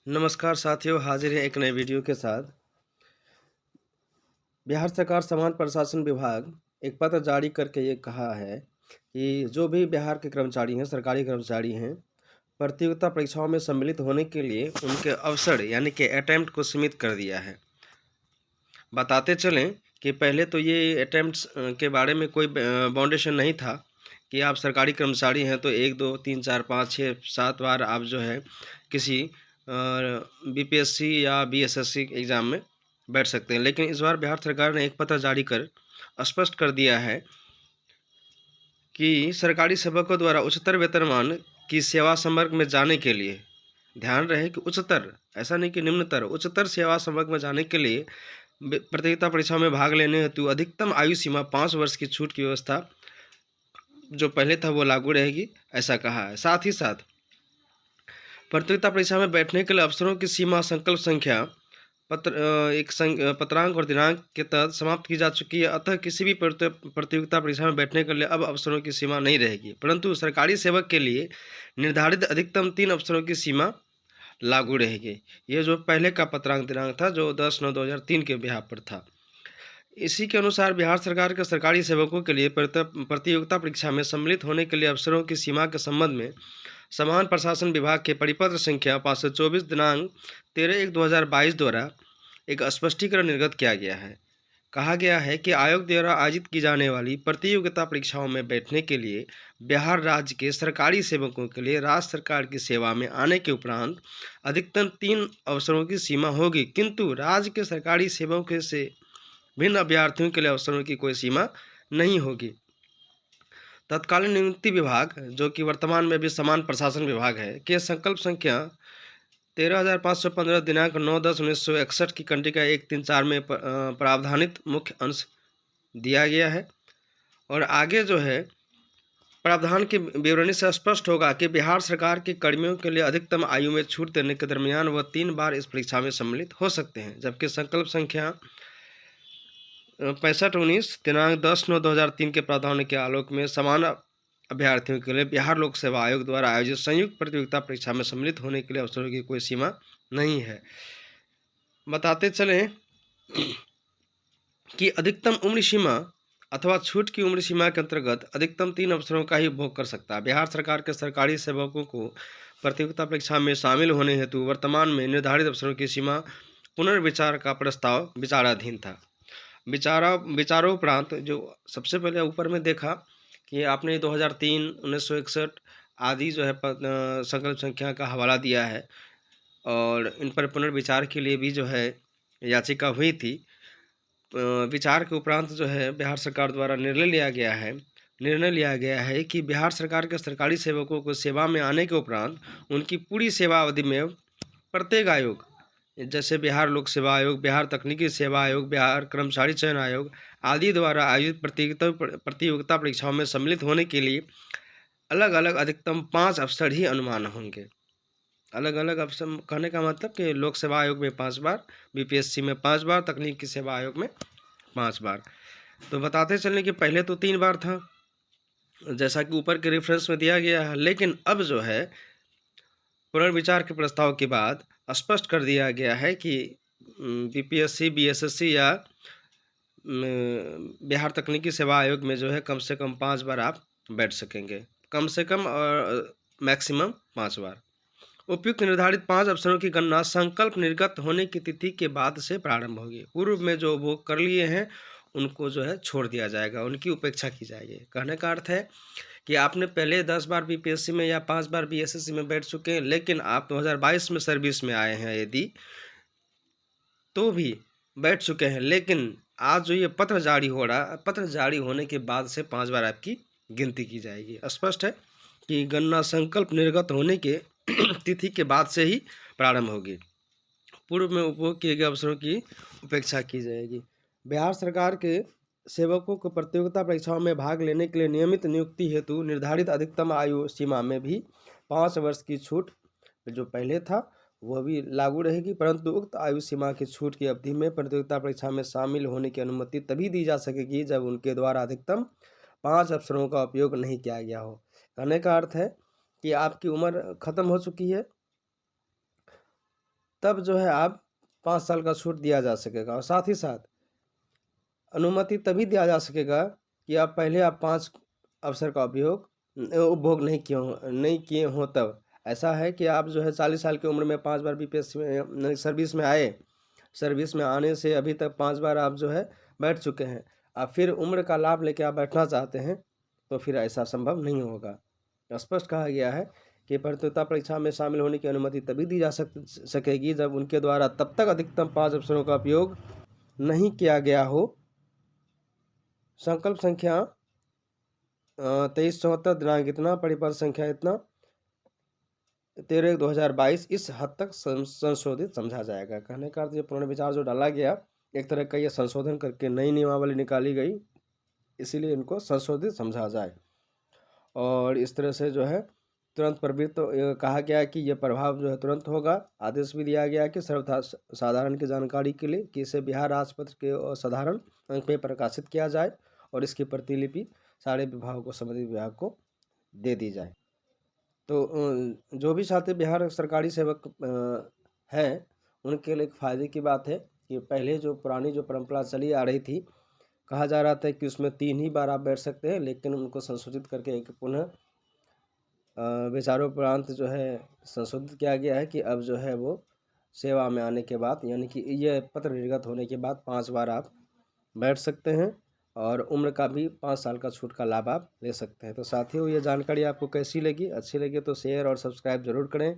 नमस्कार साथियों, हाजिर है एक नए वीडियो के साथ। बिहार सरकार समान्य प्रशासन विभाग एक पत्र जारी करके ये कहा है कि जो भी बिहार के कर्मचारी हैं, सरकारी कर्मचारी हैं, प्रतियोगिता परीक्षाओं में सम्मिलित होने के लिए उनके अवसर यानी कि अटेम्प्ट को सीमित कर दिया है। बताते चलें कि पहले तो ये अटेम्प्ट्स के बारे में कोई बाउंडेशन नहीं था कि आप सरकारी कर्मचारी हैं तो 1, 2, 3, 4, 5, 6, 7 बार आप जो है किसी बीपीएससी या बीएसएससी एग्ज़ाम में बैठ सकते हैं। लेकिन इस बार बिहार सरकार ने एक पत्र जारी कर स्पष्ट कर दिया है कि सरकारी सेवकों द्वारा उच्चतर वेतनमान की सेवा संवर्ग में जाने के लिए, ध्यान रहे कि उच्चतर, ऐसा नहीं कि निम्नतर, उच्चतर सेवा संवर्ग में जाने के लिए प्रतियोगिता परीक्षाओं में भाग लेने हेतु अधिकतम आयु सीमा 5 वर्ष की छूट की व्यवस्था जो पहले था वो लागू रहेगी, ऐसा कहा है। साथ ही साथ प्रतियोगिता परीक्षा में बैठने के लिए अवसरों की सीमा संकल्प संख्या पत्रांक और दिनांक के तहत समाप्त की जा चुकी है। अतः किसी भी प्रतियोगिता परीक्षा में बैठने के लिए अब अवसरों की सीमा नहीं रहेगी, परंतु सरकारी सेवक के लिए निर्धारित अधिकतम 3 अवसरों की सीमा लागू रहेगी। ये जो पहले का पत्रांक दिनांक था जो 10/9/2003 के बिहार पर था। इसी के अनुसार बिहार सरकार के सरकारी सेवकों के लिए प्रतियोगिता परीक्षा में सम्मिलित होने के लिए अवसरों की सीमा के संबंध में समान प्रशासन विभाग के परिपत्र संख्या 524 दिनांक 13/1/2022 द्वारा एक स्पष्टीकरण निर्गत किया गया है। कहा गया है कि आयोग द्वारा आयोजित की जाने वाली प्रतियोगिता परीक्षाओं में बैठने के लिए बिहार राज्य के सरकारी सेवकों के लिए राज्य सरकार की सेवा में आने के उपरांत अधिकतम 3 अवसरों की सीमा होगी, किंतु राज्य के सरकारी सेवकों से भिन्न अभ्यर्थियों के लिए अवसरों की कोई सीमा नहीं होगी। तत्कालीन नियुक्ति विभाग, जो कि वर्तमान में भी समान प्रशासन विभाग है, के संकल्प संख्या 13,515 दिनांक 9/10/1961 की कंडिका 134 में प्रावधानित मुख्य अंश दिया गया है। और आगे जो है प्रावधान की विवरणी से स्पष्ट होगा कि बिहार सरकार के कर्मियों के लिए अधिकतम आयु में छूट देने के दरमियान वह 3 बार इस परीक्षा में सम्मिलित हो सकते हैं, जबकि संकल्प संख्या 6519 दिनांक 10/9/2003 के प्रावधान के आलोक में समान अभ्यर्थियों के लिए बिहार लोक सेवा आयोग द्वारा आयोजित संयुक्त प्रतियोगिता परीक्षा में सम्मिलित होने के लिए अवसरों की कोई सीमा नहीं है। बताते चलें कि अधिकतम उम्र सीमा अथवा छूट की उम्र सीमा के अंतर्गत अधिकतम 3 अवसरों का ही उपभोग कर सकता है। बिहार सरकार के सरकारी सेवकों को प्रतियोगिता परीक्षा में शामिल होने हेतु वर्तमान में निर्धारित अवसरों की सीमा पुनर्विचार का प्रस्ताव विचाराधीन था। विचारोपरांत जो सबसे पहले ऊपर में देखा कि आपने 2003, 1961 आदि जो है संकल्प संख्या का हवाला दिया है और इन पर पुनर्विचार के लिए भी जो है याचिका हुई थी। विचार के उपरांत जो है बिहार सरकार द्वारा निर्णय लिया गया है कि बिहार सरकार के सरकारी सेवकों को सेवा में आने के उपरांत उनकी पूरी सेवा अवधि में प्रत्येक आयोग, जैसे बिहार लोक सेवा आयोग, बिहार तकनीकी सेवा आयोग, बिहार कर्मचारी चयन आयोग आदि द्वारा आयोजित प्रतियोगिता परीक्षाओं में सम्मिलित होने के लिए अलग अलग अधिकतम 5 अवसर ही अनुमान होंगे। अलग अलग अवसर कहने का मतलब कि लोक सेवा आयोग में 5 बार, बीपीएससी में 5 बार, तकनीकी सेवा आयोग में 5 बार। तो बताते चलें कि पहले तो 3 बार था, जैसा कि ऊपर के रेफरेंस में दिया गया है, लेकिन अब जो है पुनर्विचार के प्रस्ताव के बाद स्पष्ट कर दिया गया है कि बीपीएससी, बीएसएससी या बिहार तकनीकी सेवा आयोग में जो है कम से कम 5 बार आप बैठ सकेंगे, कम से कम और मैक्सिमम 5 बार। उपयुक्त निर्धारित 5 अवसरों की गणना संकल्प निर्गत होने की तिथि के बाद से प्रारंभ होगी। पूर्व में जो उपभोग कर लिए हैं उनको जो है छोड़ दिया जाएगा, उनकी उपेक्षा की जाएगी। कहने का अर्थ है कि आपने पहले 10 बार बीपीएससी में या 5 बार बीएसएससी में बैठ चुके हैं, लेकिन आप 2022 में सर्विस में आए हैं यदि, तो भी बैठ चुके हैं, लेकिन आज जो ये पत्र जारी हो रहा, पत्र जारी होने के बाद से 5 बार आपकी गिनती की जाएगी। स्पष्ट है कि गणना संकल्प निर्गत होने के तिथि के बाद से ही प्रारंभ होगी। पूर्व में उपभोग किए गए अवसरों की उपेक्षा की जाएगी। बिहार सरकार के सेवकों को प्रतियोगिता परीक्षाओं में भाग लेने के लिए नियमित नियुक्ति हेतु निर्धारित अधिकतम आयु सीमा में भी 5 वर्ष की छूट जो पहले था वह भी लागू रहेगी, परंतु उक्त आयु सीमा की छूट की अवधि में प्रतियोगिता परीक्षा में शामिल होने की अनुमति तभी दी जा सकेगी जब उनके द्वारा अधिकतम 5 अवसरों का उपयोग नहीं किया गया हो। कहने का अर्थ है कि आपकी उम्र खत्म हो चुकी है, तब जो है आप 5 साल का छूट दिया जा सकेगा। और साथ ही साथ अनुमति तभी दिया जा सकेगा कि आप पहले 5 अवसर का उपभोग नहीं किए हों तब। ऐसा है कि आप जो है 40 साल की उम्र में 5 बार बीपीएससी में सर्विस में आए, सर्विस में आने से अभी तक 5 बार आप जो है बैठ चुके हैं। अब फिर उम्र का लाभ लेके आप बैठना चाहते हैं, तो फिर ऐसा संभव नहीं होगा। स्पष्ट कहा गया है कि प्रतियोगिता परीक्षा में शामिल होने की अनुमति तभी दी जा सकेगी जब उनके द्वारा तब तक अधिकतम 5 अवसरों का उपयोग नहीं किया गया हो। संकल्प संख्या 2374 दिनांक इतना, परिपत्र संख्या इतना, 13/1/2022 इस हद तक संशोधित समझा जाएगा। कहने का अर्थ ये पुनर्विचार जो डाला गया, एक तरह का ये संशोधन करके नई नियमावली निकाली गई, इसीलिए इनको संशोधित समझा जाए। और इस तरह से जो है तुरंत प्रवृत्त कहा गया कि यह प्रभाव जो है तुरंत होगा। आदेश भी दिया गया कि साधारण की जानकारी के लिए कि इसे बिहार राजपत्र के साधारण अंक में प्रकाशित किया जाए और इसकी प्रतिलिपि सारे विभागों को, संबंधित विभाग को दे दी जाए। तो जो भी छात्र बिहार सरकारी सेवक हैं, उनके लिए एक फ़ायदे की बात है कि पहले जो पुरानी जो परंपरा चली आ रही थी, कहा जा रहा था कि उसमें 3 ही बार आप बैठ सकते हैं, लेकिन उनको संशोधित करके एक पुनः विचारोपरांत जो है संशोधित किया गया है कि अब जो है वो सेवा में आने के बाद, यानी कि ये पत्र निर्गत होने के बाद 5 बार आप बैठ सकते हैं और उम्र का भी 5 साल का छूट का लाभ आप ले सकते हैं। तो साथियों, ये जानकारी आपको कैसी लगी? अच्छी लगी तो शेयर और सब्सक्राइब ज़रूर करें।